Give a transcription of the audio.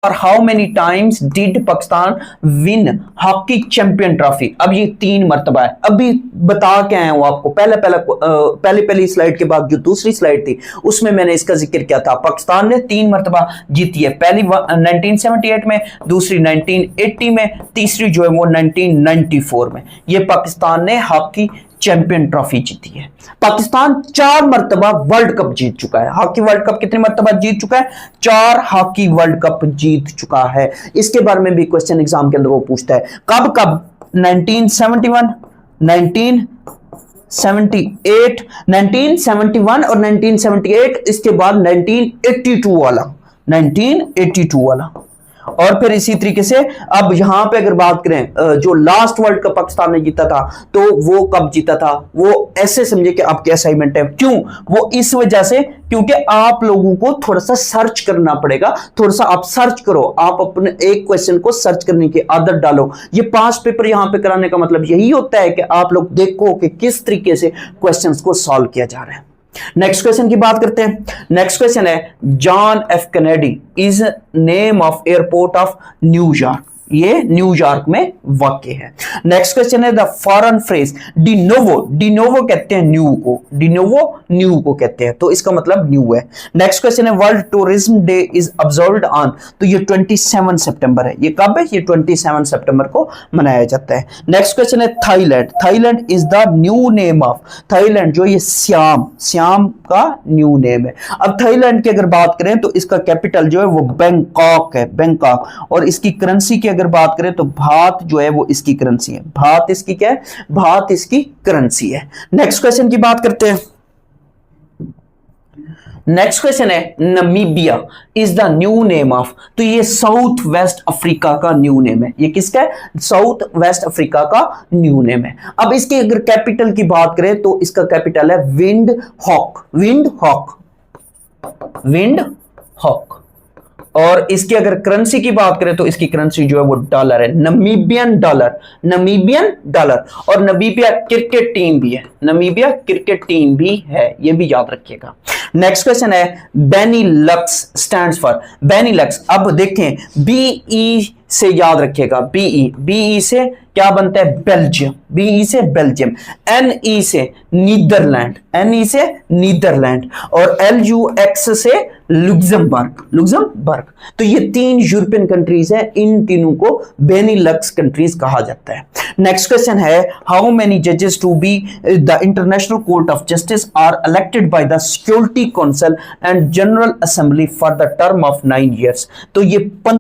और how many times did Pakistan win hockey champion trophy. अब ये 3 मरतबा है। अभी बता के आया हूं आपको, पहली स्लाइड के बाद जो दूसरी स्लाइड थी उसमें मैंने इसका जिक्र किया था। पाकिस्तान ने 3 मरतबा जीती है, पहली 1978 में, दूसरी 1980 में, तीसरी जो है वो 1994 में। ये पाकिस्तान ने हॉकी चैंपियन ट्रॉफी जीती है। पाकिस्तान 4 मरतबा वर्ल्ड कप जीत चुका है। हॉकी वर्ल्ड कप कितने मरतबा जीत चुका है? 4 हॉकी वर्ल्ड कप जीत चुका है। इसके बारे में भी क्वेश्चन एग्जाम के अंदर वो पूछता है। कब कब? 1971, 1978, 1971 और 1978, इसके बाद 1982 वाला। और फिर इसी तरीके से अब यहां पे अगर बात करें, जो लास्ट वर्ल्ड कप पाकिस्तान ने जीता था, तो वो कब जीता था? वो ऐसे समझे कि आपके असाइनमेंट है। क्यों? वो इस वजह से क्योंकि आप लोगों को थोड़ा सा सर्च करना पड़ेगा। थोड़ा सा आप सर्च करो, आप अपने एक क्वेश्चन को सर्च करने की आदत डालो। ये 5 पेपर यहां पे कराने का मतलब यही होता है कि आप लोग देखो कि किस तरीके से क्वेश्चंस को सॉल्व किया जा रहा है। नेक्स्ट क्वेश्चन की बात करते हैं। नेक्स्ट क्वेश्चन है, John F Kennedy is name of airport of New York. ये न्यूयॉर्क में वाक़ है। नेक्स्ट क्वेश्चन है, द फॉरेन फ्रेज डिनोवो कहते हैं न्यू को, न्यू को कहते हैं, तो इसका मतलब न्यू है। नेक्स्ट क्वेश्चन है, world tourism day is observed on, तो ये 27 सितंबर है। ये कब है? ये 27 सितंबर को मनाया जाता है। नेक्स्ट क्वेश्चन है, Thailand is the new name of, Thailand जो ये श्याम का न्यू नेम है। अब थाईलैंड की अगर बात करें तो इसका कैपिटल जो है वो बैंकॉक है, और इसकी करेंसी की अगर बात करें तो भात जो है वो इसकी करेंसी है। भात इसकी क्या है? भात इसकी करेंसी है। नेक्स्ट क्वेश्चन की बात करते हैं। नेक्स्ट क्वेश्चन है, Namibia is the new name of, तो ये साउथ वेस्ट अफ्रीका का न्यू नेम है। ये किसका है? साउथ वेस्ट अफ्रीका का न्यू नेम है। अब इसके अगर कैपिटल की बात करें तो इसका कैपिटल है विंड हॉक। और इसकी अगर करेंसी की बात करें तो इसकी करेंसी जो है वो डॉलर है, नमीबियन डॉलर। और नमीबिया क्रिकेट टीम भी है, ये भी याद रखिएगा। नेक्स्ट क्वेश्चन है, बेनीलक्स स्टैंड्स फॉर, बेनीलक्स। अब देखें, बीई से याद रखिएगा, बीई से क्या बनता है? बेल्जियम, बीई से बेल्जियम। एनई से नीदरलैंड, और एलयूएक्स से लुक्समबर्ग। तो ये 3 यूरोपियन कंट्रीज हैं, इन तीनों को बेनीलक्स कंट्रीज कहा जाता है। नेक्स्ट क्वेश्चन है, हाउ मेनी जजेस to be the International Court of Justice are elected by the Security Council and General Assembly for the term of 9 years। तो ये